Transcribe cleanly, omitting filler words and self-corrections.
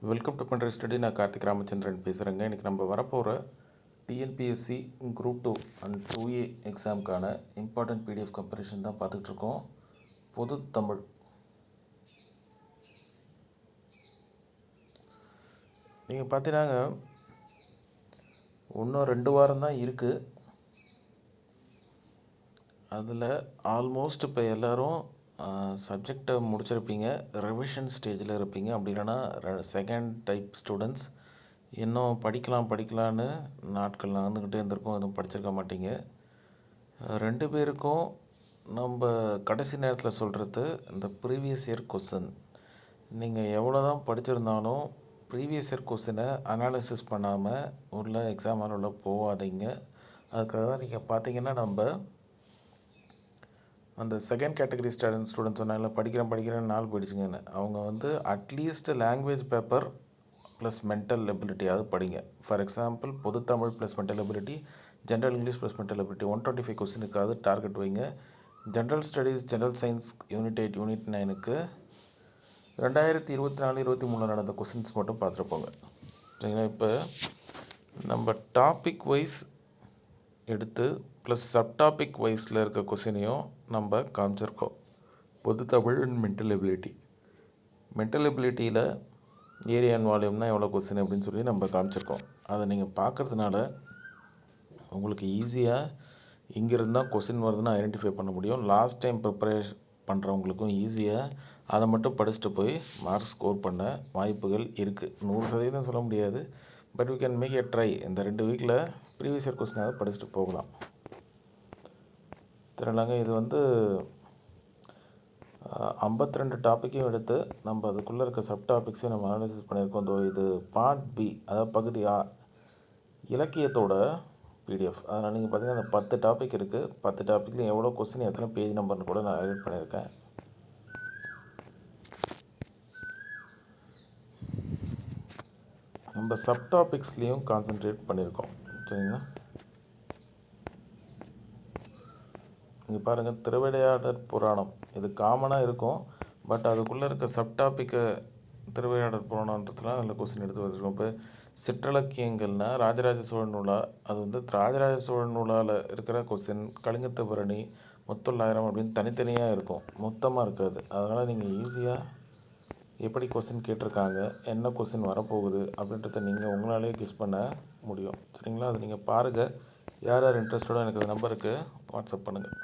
Welcome to பண்ற study. நான் கார்த்திக் ராமச்சந்திரன் பேசுகிறேங்க. இன்றைக்கி நம்ம வரப்போகிற டிஎன்பிஎஸ்சி குரூப் 2 அண்ட் 2A எக்ஸாமுக்கான இம்பார்ட்டன்ட் பிடிஎஃப் கம்பரிஷன் தான் பார்த்துட்ருக்கோம். பொது தமிழ் நீங்கள் பார்த்தீங்கன்னா இன்னும் 2 வாரம் தான் இருக்குது. அதில் ஆல்மோஸ்ட் இப்போ எல்லோரும் சப்ஜெக்டை முடிச்சிருப்பீங்க, ரிவிஷன் ஸ்டேஜில் இருப்பீங்க. அப்படி இல்லைன்னா செகண்ட் டைப் ஸ்டூடெண்ட்ஸ் இன்னும் படிக்கலான்னு நாட்கள் நடந்துக்கிட்டே இருந்திருக்கும், எதுவும் படிச்சிருக்க மாட்டீங்க. 2 பேருக்கும் நம்ம கடைசி நேரத்தில் சொல்கிறது, இந்த ப்ரீவியஸ் இயர் கொஸ்டின் நீங்கள் எவ்வளோ தான் படிச்சிருந்தாலும் ப்ரீவியஸ் இயர் கொஸ்டினை அனாலிசிஸ் பண்ணாமல் உள்ள எக்ஸாம் உள்ள போகாதீங்க. அதுக்காக தான் நீங்கள் பார்த்தீங்கன்னா நம்ம அந்த செகண்ட் கேட்டகரி ஸ்டூடெண்ட்ஸ் சொன்னால படிக்கிறேன் நாள் போயிடுச்சுங்கன்னு, அவங்க at least language paper plus mental ability அது படிங்க. ஃபார் எக்ஸாம்பிள் பொது Tamil plus mental ability, general English plus mental ability 125 கொஸ்டினுக்காவது டார்கெட் வைங்க. General studies, general science unit 8, unit 9க்கு 2024-23 நடந்த கொஸ்டின்ஸ் மட்டும் பார்த்துட்டு போங்க. சரிங்களா? இப்போ நம்ம டாபிக் வைஸ் எடுத்து ப்ளஸ் சப்டாபிக் வைஸில் இருக்க கொஸ்டினையும் நம்ம காமிச்சிருக்கோம். பொது தமிழ் அண்ட் மென்டல் எபிலிட்டியில் ஏரியா அண்ட் வால்யூம்னா எவ்வளோ கொஸ்டின் அப்படின்னு சொல்லி நம்ம காமிச்சிருக்கோம். அதை நீங்கள் பார்க்குறதுனால உங்களுக்கு ஈஸியாக இங்கேருந்து தான் கொஸ்டின் வருதுன்னு ஐடென்டிஃபை பண்ண முடியும். லாஸ்ட் டைம் ப்ரிப்பரேஷன் பண்ணுறவங்களுக்கும் ஈஸியாக அதை மட்டும் படிச்சுட்டு போய் மார்க் ஸ்கோர் பண்ண வாய்ப்புகள் இருக்குது. 100% சொல்ல முடியாது, but we can make a try. இந்த 2 வீக்கில் ப்ரீவியஸ் இயர் கொஸ்டினாவது படிச்சுட்டு போகலாம். தெரியலாங்க. இது 52 டாப்பிக்கையும் எடுத்து நம்ம அதுக்குள்ளே இருக்க சப் டாபிக்ஸையும் நம்ம அனாலிசிஸ் பண்ணியிருக்கோம். இது பார்ட் பி, அதாவது பகுதி ஆ, இலக்கியத்தோட பிடிஎஃப். அதனால் நீங்கள் பார்த்தீங்கன்னா அந்த 10 டாபிக் இருக்குது. 10 டாப்பிக்லையும் எவ்வளோ கொஸ்டின், எத்தனை பேஜ் நம்பர்னு கூட நான் எடிட் பண்ணியிருக்கேன். நம்ம சப் டாபிக்ஸ்லேயும் கான்சன்ட்ரேட் பண்ணியிருக்கோம். சரிங்களா? நீங்கள் பாருங்கள், திருவிளையாடற் புராணம் இது காமனாக இருக்கும், பட் அதுக்குள்ளே இருக்க சப் டாப்பிக்கை திருவிளையாடற் புராணன்றதுலாம் அதில் கொஸ்டின் எடுத்து வச்சுருக்கோம். இப்போ சிற்றிலக்கியங்கள்னால் ராஜராஜ சோழன் நூலா, அது ராஜராஜ சோழன் நூலால் இருக்கிற கொஸ்டின், கலிங்கத்து பரணி, முத்தொள்ளாயிரம் அப்படின்னு தனித்தனியாக இருக்கும், மொத்தமாக இருக்காது. அதனால் நீங்கள் ஈஸியாக எப்படி கொஸ்டின் கேட்டிருக்காங்க, என்ன கொஸ்டின் வரப்போகுது அப்படின்றத நீங்கள் உங்களாலே கெஸ் பண்ண முடியும். சரிங்களா? அது நீங்கள் பாருங்கள். யார் இன்ட்ரெஸ்டடோ எனக்கு அந்த நம்பருக்கு வாட்ஸ்அப் பண்ணுங்கள்.